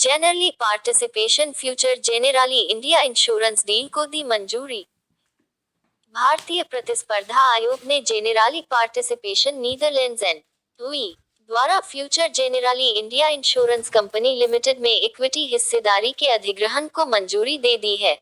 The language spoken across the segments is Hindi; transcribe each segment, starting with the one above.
Generally participation Future Generali India insurance deal को दी मंजूरी। भारतीय प्रतिस्पर्धा आयोग ने जेनेराली पार्टिसिपेशन नीदरलैंड्स एंड हुई द्वारा Future Generali India insurance company limited में इक्विटी हिस्सेदारी के अधिग्रहण को मंजूरी दे दी है।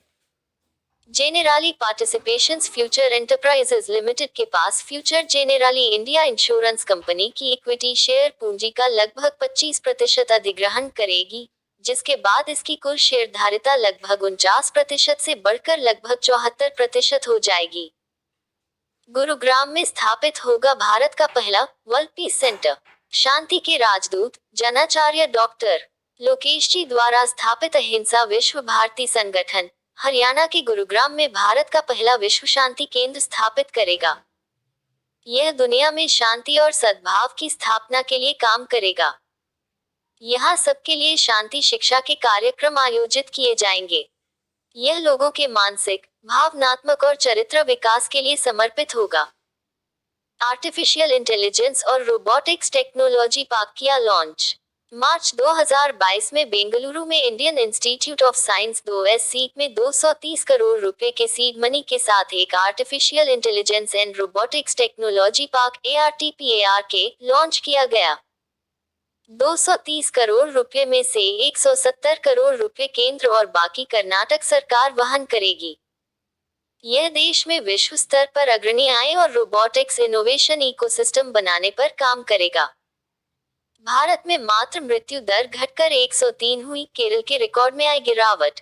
Generali participations Future enterprises limited के पास Future Generali India insurance company की इक्विटी शेयर पूंजी का लगभग 25% अधिग्रहण करेगी, जिसके बाद इसकी कुल शेयरधारिता लगभग 49% से बढ़कर लगभग 74% हो जाएगी। गुरुग्राम में स्थापित होगा भारत का पहला वर्ल्ड पीस सेंटर। शांति के राजदूत जनाचार्य डॉक्टर लोकेश जी द्वारा स्थापित अहिंसा विश्व भारती संगठन हरियाणा के गुरुग्राम में भारत का पहला विश्व शांति केंद्र स्थापित करेगा। यह दुनिया में शांति और सद्भाव की स्थापना के लिए काम करेगा। यहाँ सबके लिए शांति शिक्षा के कार्यक्रम आयोजित किए जाएंगे। यह लोगों के मानसिक, भावनात्मक और चरित्र विकास के लिए समर्पित होगा। आर्टिफिशियल इंटेलिजेंस और रोबोटिक्स टेक्नोलॉजी पार्क किया लॉन्च। मार्च 2022 में बेंगलुरु में Indian institute of science 2SC में 230 करोड़ रुपए के सीड मनी के साथ एक artificial intelligence and robotics technology park ARTPARK launch किया गया। 230 करोड़ रुपए में से 170 करोड़ रुपए केंद्र और बाकी कर्नाटक सरकार वहन करेगी। यह देश में विश्व स्तर पर अग्रणी आय और रोबोटिक्स इनोवेशन इकोसिस्टम बनाने पर काम करेगा। भारत में मातृ मृत्यु दर घटकर 103 हुई, केरल के रिकॉर्ड में आई गिरावट।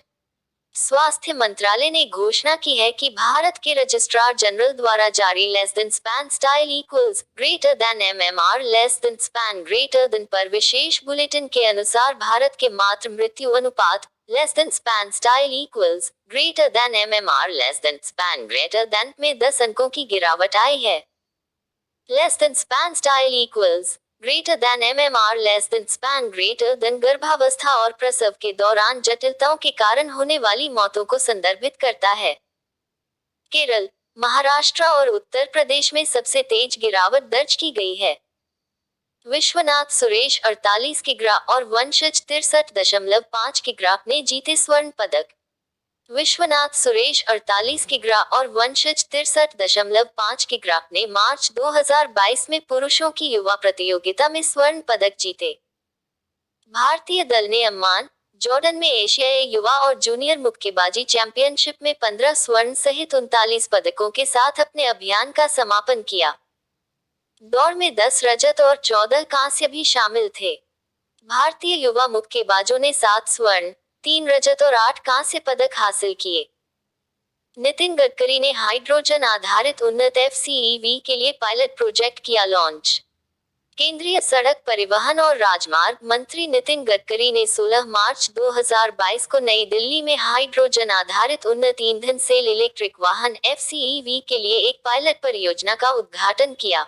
स्वास्थ्य मंत्रालय ने घोषणा की है कि भारत के रजिस्ट्रार जनरल द्वारा जारी less than span style equals greater then MMR less than span greater then पर विशेष बुलेटिन के अनुसार भारत के मातृ मृत्यु अनुपात less than span style equals greater then MMR less than span greater than में 10 अंकों की गिरावट आई है। Less than span style equals greater then MMR less than span greater then गर्भावस्था और प्रसव के दौरान जटिलताओं के कारण होने वाली मौतों को संदर्भित करता है। केरल, महाराष्ट्र और उत्तर प्रदेश में सबसे तेज गिरावट दर्ज की गई है। विश्वनाथ सुरेश 48 किग्रा और वंशज 63.5 किग्रा ने जीते स्वर्ण पदक। विश्वनाथ सुरेश 48 किग्रा और वंशज 63.5 किग्रा ने मार्च 2022 में पुरुषों की युवा प्रतियोगिता में स्वर्ण पदक जीते। भारतीय दल ने अम्मान, जॉर्डन में एशियाई युवा और जूनियर मुक्केबाजी चैंपियनशिप में 15 स्वर्ण सहित 39 पदकों के साथ अपने अभियान का समापन किया। दौड़ में 10 रजत और 14 कांस्य भी शामिल थे। भारतीय युवा मुक्केबाजों ने 7 स्वर्ण, 3 रजत और 8 कांस्य पदक हासिल किए। नितिन गडकरी ने हाइड्रोजन आधारित उन्नत FCEV के लिए पायलट प्रोजेक्ट किया लॉन्च। केंद्रीय सड़क परिवहन और राजमार्ग मंत्री नितिन गडकरी ने 16 मार्च 2022 को नई दिल्ली में हाइड्रोजन आधारित उन्नत ईंधन सेल इलेक्ट्रिक वाहन FCEV के लिए एक पायलट परियोजना का उद्घाटन किया।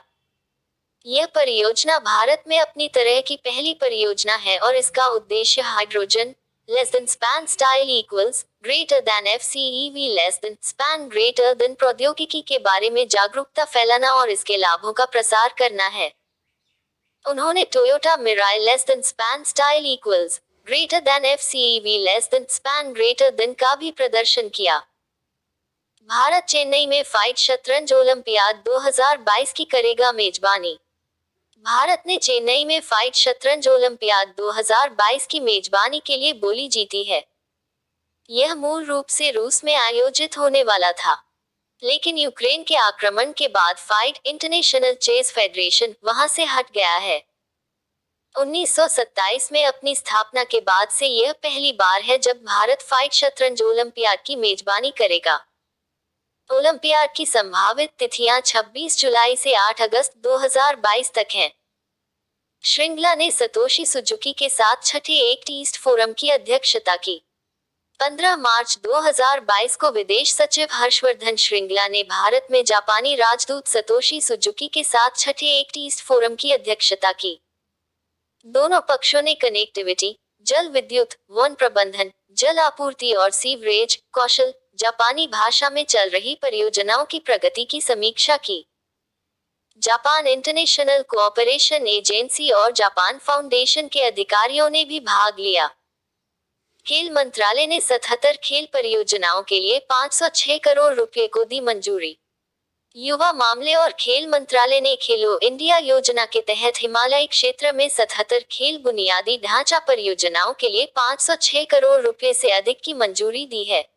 यह परियोजना भारत में अपनी तरह की पहली परियोजना है और इसका उद्देश्य hydrogen less than span style equals greater than FCEV less than span greater then प्रौद्योगिकी के बारे में जागरूकता फैलाना और इसके लाभों का प्रसार करना है। उन्होंने Toyota Mirai less than span style equals greater than FCEV less than span greater than का भी प्रदर्शन किया। भारत चेन्नई में फाइट शतरंज ओलंपियाड 2022 की करेगा मेजबानी। भारत ने चेन्नई में फाइट शतरंज ओलंपियाड 2022 की मेजबानी के लिए बोली जीती है। यह मूल रूप से रूस में आयोजित होने वाला था, लेकिन यूक्रेन के आक्रमण के बाद फाइट इंटरनेशनल चेस फेडरेशन वहां से हट गया है। 1927 में अपनी स्थापना के बाद से यह पहली बार है जब भारत फाइट शतरंज ओलंपियाड की मेजबानी करेगा। ओलंपियाड की संभावित तिथियां 26 जुलाई से 8 अगस्त 2022 तक हैं। श्रृंगला ने सतोशी सुजुकी के साथ छठे एक्ट ईस्ट फोरम की अध्यक्षता की। 15 मार्च 2022 को विदेश सचिव हर्षवर्धन श्रृंगला ने भारत में जापानी राजदूत सतोशी सुजुकी के साथ छठे एक्ट ईस्ट फोरम की अध्यक्षता की। दोनों पक्षों ने कनेक्टिविटी, जल विद्युत, वन प्रबंधन, जल आपूर्ति और सीवरेज कौशल, जापानी भाषा में चल रही परियोजनाओं की प्रगति की समीक्षा की। जापान इंटरनेशनल कोऑपरेशन एजेंसी और जापान फाउंडेशन के अधिकारियों ने भी भाग लिया। खेल मंत्रालय ने 77 खेल परियोजनाओं के लिए 506 करोड़ रुपए को दी मंजूरी। युवा मामले और खेल मंत्रालय ने खेलो इंडिया योजना के तहत हिमालयी क्षेत्र में 77 खेल बुनियादी ढांचा परियोजनाओं के लिए 506 करोड़ रुपए से अधिक की मंजूरी दी है।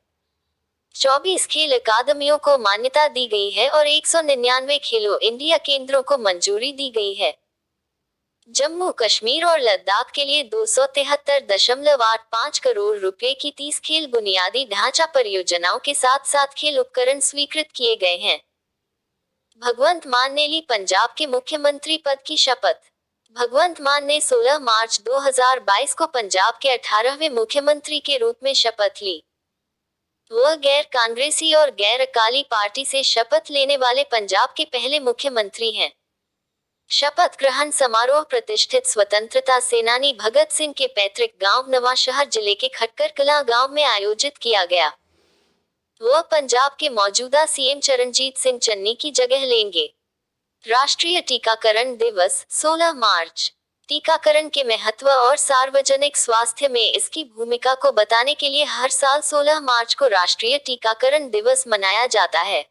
24 खेल अकादमियों को मान्यता दी गई है और 199 खेलो इंडिया केंद्रों को मंजूरी दी गई है। जम्मू कश्मीर और लद्दाख के लिए 273.85 करोड़ रुपए की 30 खेल बुनियादी ढांचा परियोजनाओं के साथ साथ खेल उपकरण स्वीकृत किए गए हैं। भगवंत मान ने ली पंजाब के मुख्यमंत्री पद की शपथ। भगवंत मान ने 16 मार्च 2022 को पंजाब के 18वें मुख्यमंत्री के रूप में शपथ ली। वह गैर कांग्रेसी और गैर अकाली पार्टी से शपथ लेने वाले पंजाब के पहले मुख्यमंत्री हैं। शपथ ग्रहण समारोह प्रतिष्ठित स्वतंत्रता सेनानी भगत सिंह के पैतृक गांव नवांशहर जिले के खटकर कलां गांव में आयोजित किया गया। वह पंजाब के मौजूदा सीएम चरणजीत सिंह चन्नी की जगह लेंगे। राष्ट्रीय टीकाकरण दिवस 16 मार्च। टीकाकरण के महत्व और सार्वजनिक स्वास्थ्य में इसकी भूमिका को बताने के लिए हर साल 16 मार्च को राष्ट्रीय टीकाकरण दिवस मनाया जाता है।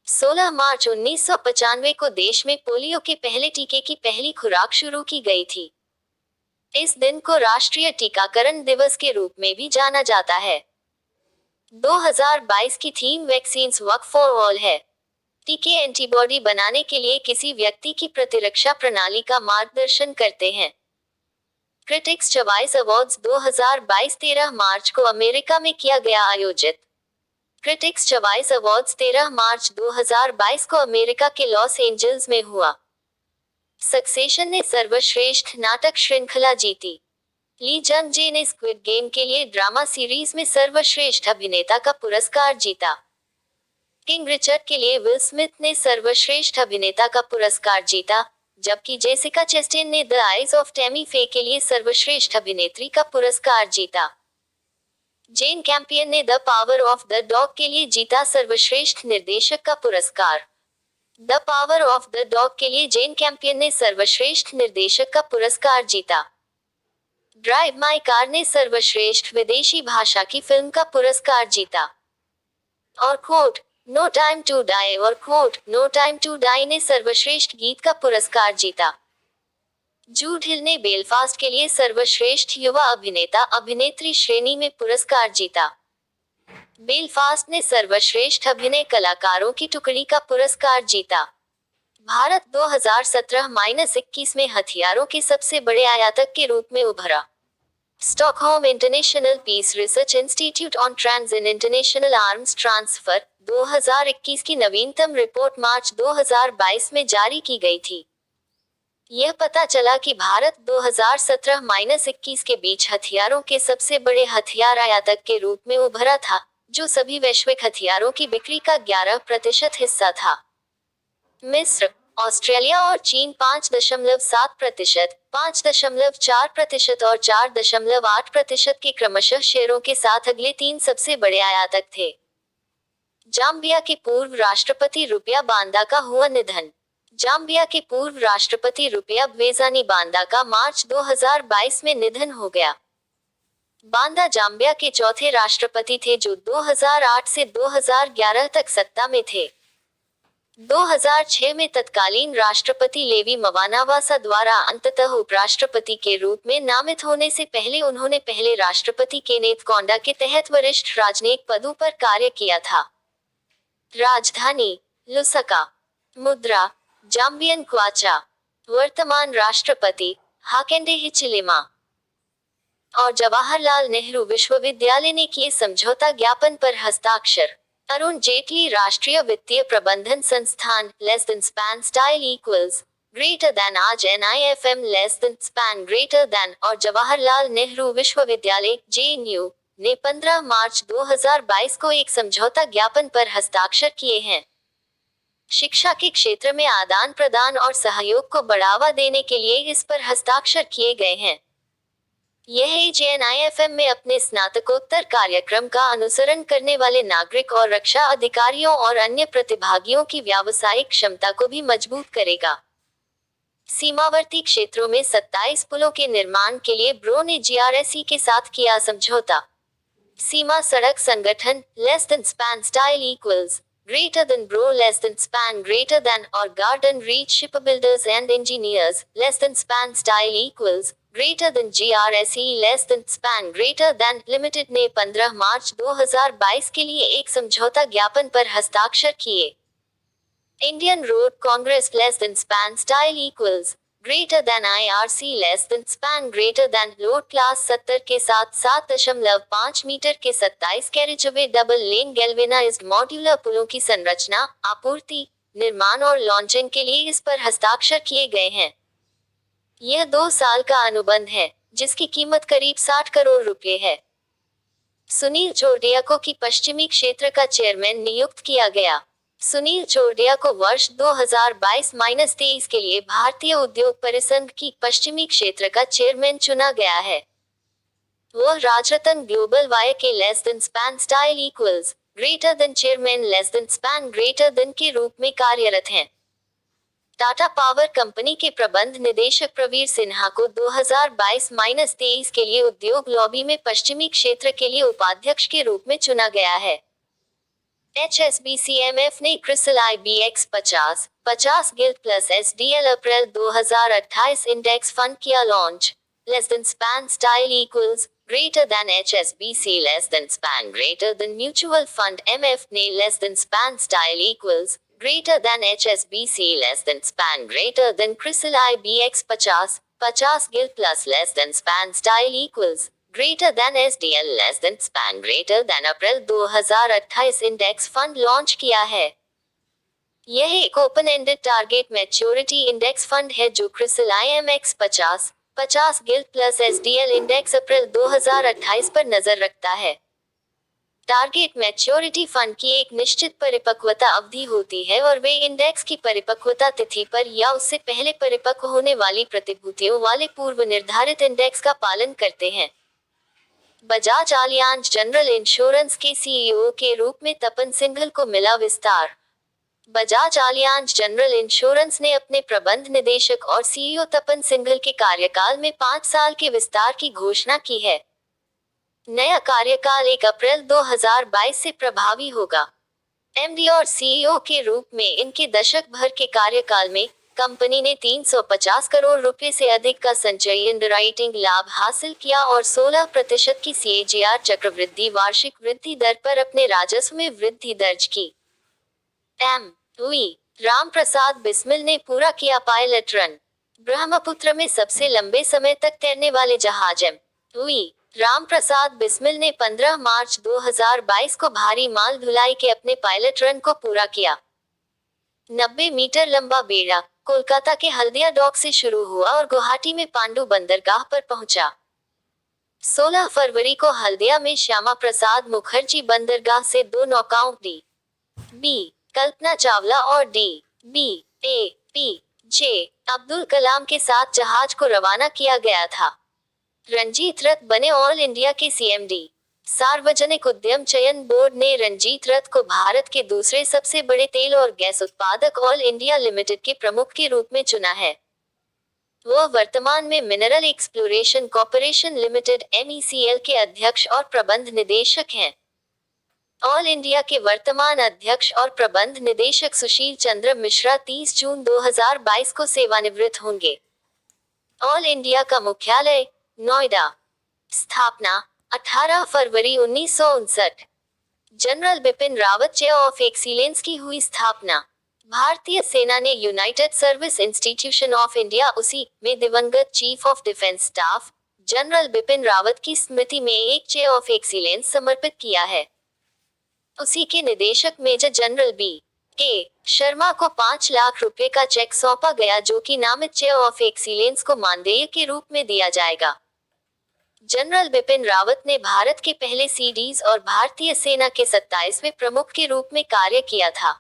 16 मार्च 1995 को देश में पोलियो के पहले टीके की पहली खुराक शुरू की गई थी। इस दिन को राष्ट्रीय टीकाकरण दिवस के रूप में भी जाना जाता है। 2022 की theme vaccines work for all है। टीके एंटीबॉडी बनाने के लिए किसी व्यक्ति की प्रतिरक्षा प्रणाली का मार्गदर्शन करते हैं। क्रिटिक्स चॉइस अवार्ड्स 2022 13 मार्च को अमेरिका में किया गया आयोजित। क्रिटिक्स चॉइस अवार्ड्स 13 मार्च 2022 को अमेरिका के लॉस एंजल्स में हुआ। सक्सेशन ने सर्वश्रेष्ठ नाटक श्रृंखला जीती। ली जंग जे ने स्क्विड गेम के लिए ड्रामा सीरीज में सर्वश्रेष्ठ अभिनेता का पुरस्कार जीता। किंग रिचर्ड के लिए विल स्मिथ ने सर्वश्रेष्ठ अभिनेता का पुरस्कार जीता, जबकि जेसिका चेस्टेन ने द आइज ऑफ टैमी फे के लिए सर्वश्रेष्ठ अभिनेत्री का पुरस्कार जीता। जेन कैंपियन ने the power of the dog के लिए जीता सर्वश्रेष्ठ निर्देशक का पुरस्कार। The power of the dog के लिए जेन कैंपियन ने सर्वश्रेष्ठ निर्देशक का पुरस्कार जीता। ड्राइव माई कार ने सर्वश्रेष्ठ विदेशी भाषा की फिल्म का पुरस्कार जीता। और quote no time to die और quote no time to die ने सर्वश्रेष्ठ गीत का पुरस्कार जीता। जूड हिल ने बेलफास्ट के लिए सर्वश्रेष्ठ युवा अभिनेता अभिनेत्री श्रेणी में पुरस्कार जीता। बेलफास्ट ने सर्वश्रेष्ठ अभिनय कलाकारों की टुकड़ी का पुरस्कार जीता। भारत 2017-21 में हथियारों के सबसे बड़े आयातक के रूप में उभरा। Stockholm International Peace Research Institute on trends in international arms transfer 2021 की नवीनतम रिपोर्ट मार्च 2022 में जारी की गई थी। यह पता चला कि भारत 2017-21 के बीच हथियारों के सबसे बड़े हथियार आयातक के रूप में उभरा था, जो सभी वैश्विक हथियारों की बिक्री का 11% हिस्सा था। मिस्र, ऑस्ट्रेलिया और चीन 5.7%, 5.4% और 4.8% के क्रमशः शेयरों के साथ अगले 3 सबसे बड़े आयातक थे। जाम्बिया के पूर्व राष्ट्रपति रुपिया बांदा का हुआ निधन। जाम्बिया के पूर्व राष्ट्रपति रुपिया ब्वेज़ानी बांदा का मार्च 2022 में निधन हो गया। बांदा जाम्बिया के चौथे राष्ट्रपति थे जो 2008 से 2011 तक सत्ता में थे। 2006 में तत्कालीन राष्ट्रपति लेवी मवानावासा द्वारा अंततः उपराष्ट्रपति के रूप में नामित होने से पहले उन्होंने पहले राष्ट्रपति केनेथ कौंडा के तहत वरिष्ठ राजनयिक पदों पर कार्य किया था। राजधानी लुसका। मुद्रा जाम्बियन क्वाचा। वर्तमान राष्ट्रपति हाकेंडे हिचिलिमा। और जवाहरलाल नेहरू विश्वविद्यालय ने किए समझौता ज्ञापन पर हस्ताक्षर। अरुण जेटली राष्ट्रीय वित्तीय प्रबंधन संस्थान less than span style equals greater then आज NIFM less than span greater then और जवाहरलाल नेहरू विश्वविद्यालय JNU ने 15 मार्च 2022 को एक समझौता ज्ञापन पर हस्ताक्षर किए हैं। शिक्षा के क्षेत्र में आदान प्रदान और सहयोग को बढ़ावा देने के लिए इस पर हस्ताक्षर किए गए हैं। यह NIFM में अपने स्नातकोत्तर कार्यक्रम का अनुसरण करने वाले नागरिक और रक्षा अधिकारियों और अन्य प्रतिभागियों की व्यावसायिक क्षमता को भी मजबूत करेगा। सीमावर्ती क्षेत्रों में 27 पुलों के निर्माण के लिए ब्रो ने जीआरएसई के साथ किया समझौता। सीमा सड़क संगठन less than span style equals greater than bro less than span greater than और garden reach shipbuilders and engineers less than span style equals greater than GRSE less than span greater than limited ने 15 मार्च 2022 के लिए एक समझौता ज्ञापन पर हस्ताक्षर किए। Indian Road Congress less than span style equals greater than IRC less than span greater than load class 70 के साथ 7.5 मीटर के 27 carriageway double lane galvanised modular पुलों की संरचना, आपूर्ति, निर्माण और लॉन्चिंग के लिए इस पर हस्ताक्षर किए गए हैं। यह 2 साल का अनुबंध है, जिसकी कीमत करीब 60 करोड़ रुपए है। सुनील चोरडिया को की पश्चिमी क्षेत्र का चेयरमैन नियुक्त किया गया। सुनील चोरडिया को वर्ष 2022-23 के लिए भारतीय उद्योग परिसंघ की पश्चिमी क्षेत्र का चेयरमैन चुना गया है। वह राजरत्न ग्लोबल वाई के less than span style equals greater then chairman less than span greater then के रूप में कार्यरत हैं। टाटा पावर कंपनी के प्रबंध निदेशक प्रवीर सिन्हा को 2022-23 के लिए उद्योग लॉबी में पश्चिमी क्षेत्र के लिए उपाध्यक्ष के रूप में चुना गया है। HSBC-MF ने CRISIL IBX 50 gilt plus SDL अप्रैल 2028 इंडेक्स फंड किया launch. Less than span style equals greater then HSBC less than span greater then mutual fund MF ने less than span style equals greater then HSBC less than span greater then CRISIL IBX 50 gilt plus less than span style equals greater than SDL less than span greater than अप्रैल 2028 इंडेक्स फंड लॉन्च किया है। यह एक open ended target maturity index fund है जो CRISIL IMX 50 gilt plus SDL index April 2028 पर नजर रखता है। टारगेट मैच्योरिटी फंड की एक निश्चित परिपक्वता अवधि होती है और वे इंडेक्स की परिपक्वता तिथि पर या उससे पहले परिपक्व होने वाली प्रतिभूतियों वाले पूर्व निर्धारित इंडेक्स का पालन करते हैं। बजाज आलियांज जनरल इंश्योरेंस के CEO के रूप में तपन सिंघल को मिला विस्तार। बजाज आलियांज जनरल इंश्योरेंस ने अपने प्रबंध निदेशक और CEO तपन सिंघल के कार्यकाल में 5 साल के विस्तार की घोषणा की है। नया कार्यकाल 1 अप्रैल 2022 से प्रभावी होगा। MD और CEO के रूप में इनके दशक भर के कार्यकाल में कंपनी ने 350 करोड़ रुपए से अधिक का संचयी अंडरराइटिंग लाभ हासिल किया और 16% की CAGR चक्रवृद्धि वार्षिक वृद्धि दर पर अपने राजस्व में वृद्धि दर्ज की। राम प्रसाद बिस्मिल ने पूरा किया पायलट रन। ब्रह्मपुत्र में सबसे लंबे समय तक तैरने वाले जहाज राम प्रसाद बिस्मिल ने 15 मार्च 2022 को भारी माल ढुलाई के अपने पायलट रन को पूरा किया। 90 मीटर लंबा बेड़ा कोलकाता के हल्दिया डॉक से शुरू हुआ और गुवाहाटी में पांडु बंदरगाह पर पहुंचा। 16 फरवरी को हल्दिया में श्यामा प्रसाद मुखर्जी बंदरगाह से 2 नौकाओं D.B. कल्पना चावला और D.A.P.J. अब्दुल कलाम के साथ जहाज को रवाना किया गया था। रंजीत रथ बने ऑल इंडिया के CMD। सार्वजनिक उद्यम चयन बोर्ड ने रंजीत रथ को भारत के दूसरे सबसे बड़े तेल और गैस उत्पादक ऑल इंडिया लिमिटेड के प्रमुख के रूप में चुना है। वह वर्तमान में mineral exploration corporation limited MECL के अध्यक्ष और प्रबंध निदेशक हैं। ऑल इंडिया के वर्तमान अध्यक्ष और प्रबंध निदेशक सुशील चंद्र मिश्रा 30 जून 2022 को सेवानिवृत्त होंगे। ऑल इंडिया का मुख्यालय नोएडा। स्थापना 18 फरवरी 1959। General Bipin Rawat chair of excellence की हुई स्थापना। भारतीय सेना ने United service institution of India उसी में दिवंगत chief of defence staff general Bipin Rawat की स्मृति में एक चेयर ऑफ एक्सीलेंस समर्पित किया है। उसी के निदेशक मेजर जनरल B.K. शर्मा को 5 लाख रुपए का चेक सौंपा गया जो कि नामित चेयर ऑफ एक्सीलेंस को मानदेय के रूप में दिया जाएगा। जनरल बिपिन रावत ने भारत के पहले CDs और भारतीय सेना के 27वें प्रमुख के रूप में कार्य किया था।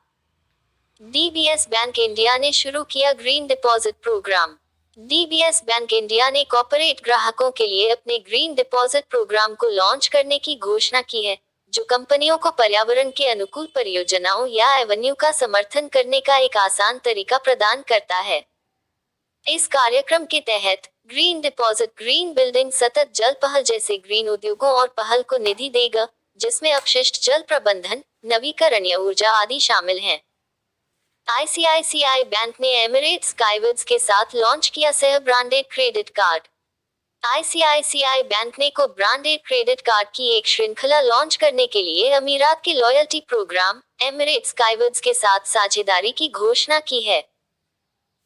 DBS बैंक इंडिया ने शुरू किया green deposit programme. DBS bank India ने कॉर्पोरेट ग्राहकों के लिए अपने ग्रीन डिपॉजिट प्रोग्राम को लॉन्च करने की घोषणा की है, जो कंपनियों को पर्यावरण के अनुकूल परियोजनाओं या एवेन्यू का समर्थन करने का एक आसान तरीका प्रदान करता है। इस कार्यक्रम के तहत ग्रीन डिपॉजिट, ग्रीन बिल्डिंग, सतत जल पहल जैसे ग्रीन उद्योगों और पहल को निधि देगा, जिसमें अपशिष्ट जल प्रबंधन, नवीकरणीय ऊर्जा आदि शामिल हैं। आईसीआईसीआई बैंक ने एमिरेट्स स्काईवेज के साथ लॉन्च किया सह branded credit card. ICICI bank ने को ब्रांडेड क्रेडिट कार्ड की एक श्रृंखला लॉन्च करने के लिए अमीरात के लॉयल्टी प्रोग्राम एमिरेट्स स्काईवेज के साथ साझेदारी की घोषणा की है।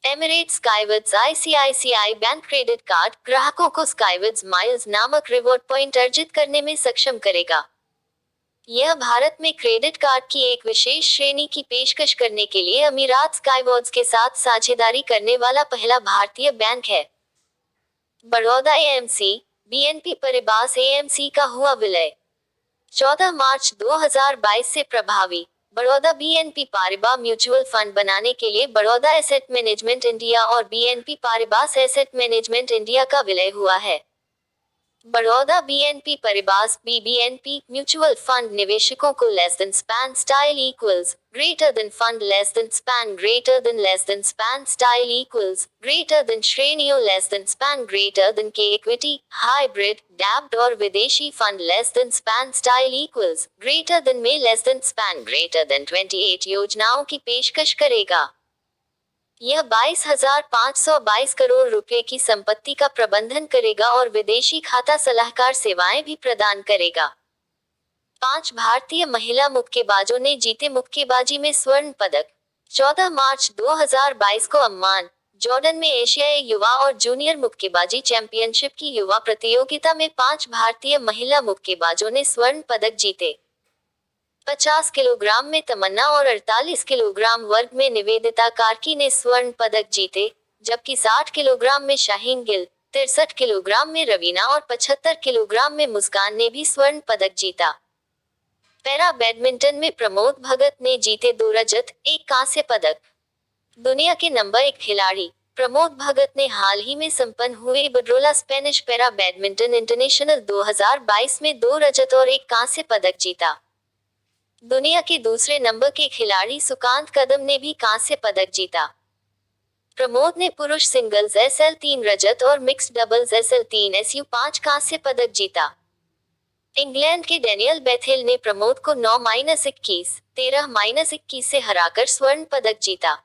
Emirates Skywards ICICI bank credit card ग्राहकों को स्काईवेज माइल्स नामक रिवॉर्ड पॉइंट अर्जित करने में सक्षम करेगा। यह भारत में क्रेडिट कार्ड की एक विशेष श्रेणी की पेशकश करने के लिए अमीरात स्काईवेज के साथ साझेदारी करने वाला पहला भारतीय बैंक है। बड़ौदा एएमसी, बीएनपी पारिबास एएमसी का हुआ विलय। 14 मार्च 2022 से प्रभावी। Baroda BNP Paribas mutual fund बनाने के लिए बड़ौदा एसेट मैनेजमेंट इंडिया और बीएनपी पारिबास एसेट मैनेजमेंट इंडिया का विलय हुआ है। बड़ौदा बीएनपी पारिबास बीबीएनपी म्यूचुअल फंड निवेशकों को less than span style equals greater then fund less than span greater then span style equals greater then श्रेणियों less than span greater then के इक्विटी हाइब्रिड डैब्ड और विदेशी fund less than span style equals greater than में less than span greater than 28 योजनाओं की पेशकश करेगा। यह 22,522 करोड़ रुपए की संपत्ति का प्रबंधन करेगा और विदेशी खाता सलाहकार सेवाएं भी प्रदान करेगा। 5 भारतीय महिला मुक्केबाजों ने जीते मुक्केबाजी में स्वर्ण पदक। 14 मार्च 2022 को अम्मान, जॉर्डन में एशियाई युवा और जूनियर मुक्केबाजी चैंपियनशिप की युवा प्रतियोगिता में 5 भारतीय महिला मुक्केबाजों ने स्वर्ण पदक जीते। 50 किलोग्राम में तमन्ना और 48 किलोग्राम वर्ग में निवेदिता कार्की ने स्वर्ण पदक जीते, जबकि 60 किलोग्राम में शाहीन गिल, 63 किलोग्राम में रवीना और 75 किलोग्राम में मुस्कान ने भी स्वर्ण पदक जीता। पैरा बैडमिंटन में प्रमोद भगत ने जीते 2 रजत, 1 कांस्य पदक। दुनिया के नंबर 1 खिलाड़ी प्रमोद भगत ने हाल ही में संपन्न हुए इबड्रोला स्पेनिश पैरा बैडमिंटन इंटरनेशनल 2022 में 2 रजत और 1 कांस्य पदक जीता। दुनिया के दूसरे नंबर के खिलाड़ी सुकांत कदम ने भी कांस्य पदक जीता। प्रमोद ने पुरुष सिंगल्स SL3 रजत और मिक्स्ड डबल्स SL3 SU5 कांस्य पदक जीता। इंग्लैंड के डेनियल बेथेल ने प्रमोद को 9-21, 13-21 से हराकर स्वर्ण पदक जीता।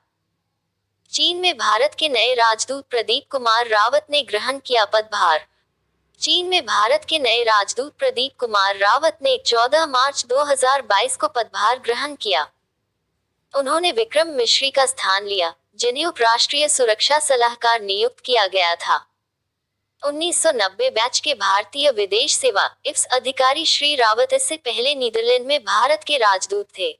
चीन में भारत के नए राजदूत प्रदीप कुमार रावत ने ग्रहण किया पदभार। चीन में भारत के नए राजदूत प्रदीप कुमार रावत ने 14 मार्च 2022 को पदभार ग्रहण किया। उन्होंने विक्रम मिश्री का स्थान लिया, जिन्हें उप राष्ट्रीय सुरक्षा सलाहकार नियुक्त किया गया था। 1990 बैच के भारतीय विदेश सेवा IFS अधिकारी श्री रावत इससे पहले नीदरलैंड में भारत के राजदूत थे।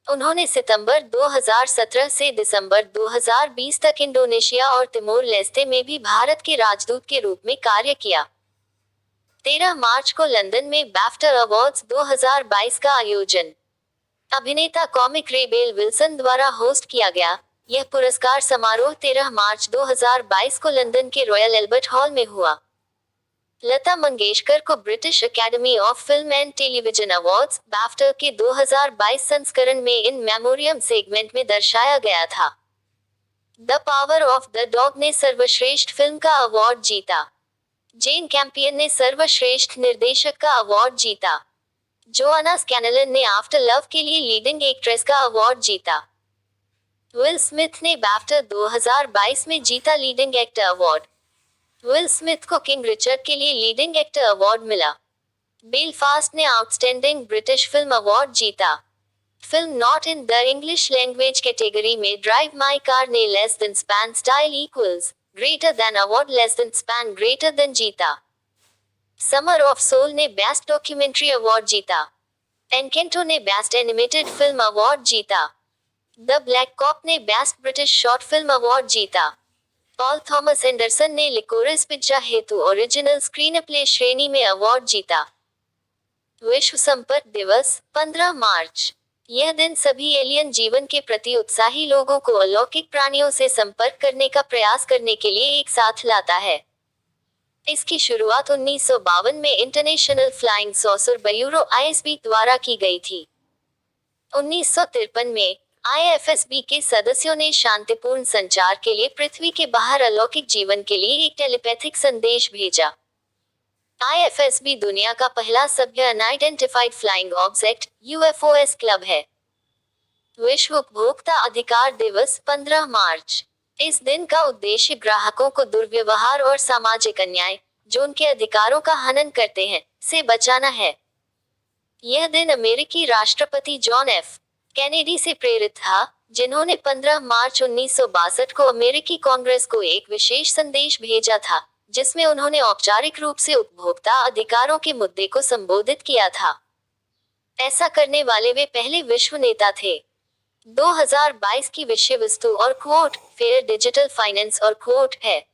उन्होंने सितंबर 2017 से दिसंबर 2020 तक इंडोनेशिया और तिमोर लेस्ते में भी भारत के राजदूत के रूप में कार्य किया। 13 मार्च को लंदन में बैफ्टा अवार्ड्स 2022 का आयोजन अभिनेता कॉमिक रेबेल विल्सन द्वारा होस्ट किया गया। यह पुरस्कार समारोह 13 मार्च 2022 को लंदन के रॉयल एल्बर्ट हॉल में हुआ। लता मंगेशकर को British academy of film and television awards BAFTA के 2022 संस्करण में इन मेमोरियम सेगमेंट में दर्शाया गया था। The power of the dog ने सर्वश्रेष्ठ फिल्म का अवार्ड जीता। जेन कैंपियन ने सर्वश्रेष्ठ निर्देशक का अवार्ड जीता। जोआना स्कैनलन ने आफ्टर लव के लिए लीडिंग एक्ट्रेस का अवार्ड जीता। विल स्मिथ ने बैफ्टा 2022 में जीता leading actor award. Will Smith को किंग रिचर्ड के लिए लीडिंग एक्टर अवार्ड मिला। बेलफास्ट ने आउटस्टैंडिंग ब्रिटिश फिल्म अवार्ड जीता। Film not in the English language category में ड्राइव माई कार ने less than span style equals greater then award less than span greater then जीता। समर ऑफ सोल ने बेस्ट डॉक्यूमेंट्री अवार्ड जीता। एनकेंटो ने बेस्ट एनिमेटेड फिल्म अवार्ड जीता। द ब्लैक कॉप ने best British short film award जीता। पॉल थॉमस एंडरसन ने लिकोरिस पिज्जा हेतु ओरिजिनल स्क्रीन प्ले श्रेणी में अवार्ड जीता। विश्व संपर्क दिवस 15 मार्च। यह दिन सभी एलियन जीवन के प्रति उत्साही लोगों को अलौकिक प्राणियों से संपर्क करने का प्रयास करने के लिए एक साथ लाता है। इसकी शुरुआत 1952 में international flying saucer bureau ISB द्वारा की गई थी। 1953 में आईएफएसबी के सदस्यों ने शांतिपूर्ण संचार के लिए पृथ्वी के बाहर अलौकिक जीवन के लिए एक टेलीपैथिक संदेश भेजा। आईएफएसबी दुनिया का पहला सभ्य अनआइडेंटिफाइड फ्लाइंग ऑब्जेक्ट यूएफओएस क्लब है। विश्व उपभोक्ता अधिकार दिवस 15 मार्च। इस दिन का उद्देश्य ग्राहकों को दुर्व्यवहार और सामाजिक अन्याय, जो उनके अधिकारों का हनन करते हैं, से बचाना है। यह दिन अमेरिकी राष्ट्रपति जॉन एफ कैनेडी से प्रेरित था, जिन्होंने 15 मार्च 1962 को अमेरिकी कांग्रेस को एक विशेष संदेश भेजा था, जिसमें उन्होंने औपचारिक रूप से उपभोक्ता अधिकारों के मुद्दे को संबोधित किया था। ऐसा करने वाले वे पहले विश्व नेता थे। 2022 की विषय वस्तु और क्वोट फेयर डिजिटल फाइनेंस और क्वोट है।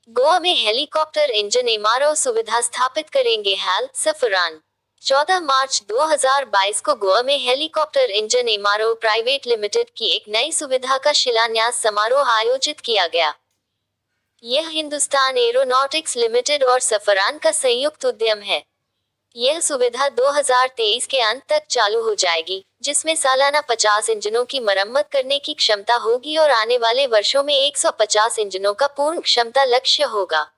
गोवा में हेलीकॉप्टर इंजन एमआरओ सुविधा स्थापित करेंगे हाल सफरान। 14 मार्च 2022 को गोवा में helicopter engine MRO private limited की एक नई सुविधा का शिलान्यास समारोह आयोजित किया गया। यह हिंदुस्तान एरोनॉटिक्स लिमिटेड और सफरान का संयुक्त उद्यम है। यह सुविधा 2023 के अंत तक चालू हो जाएगी, जिसमें सालाना 50 इंजनों की मरम्मत करने की क्षमता होगी और आने वाले वर्षों में 150 इंजनों का पूर्ण क्षमता लक्ष्य होगा।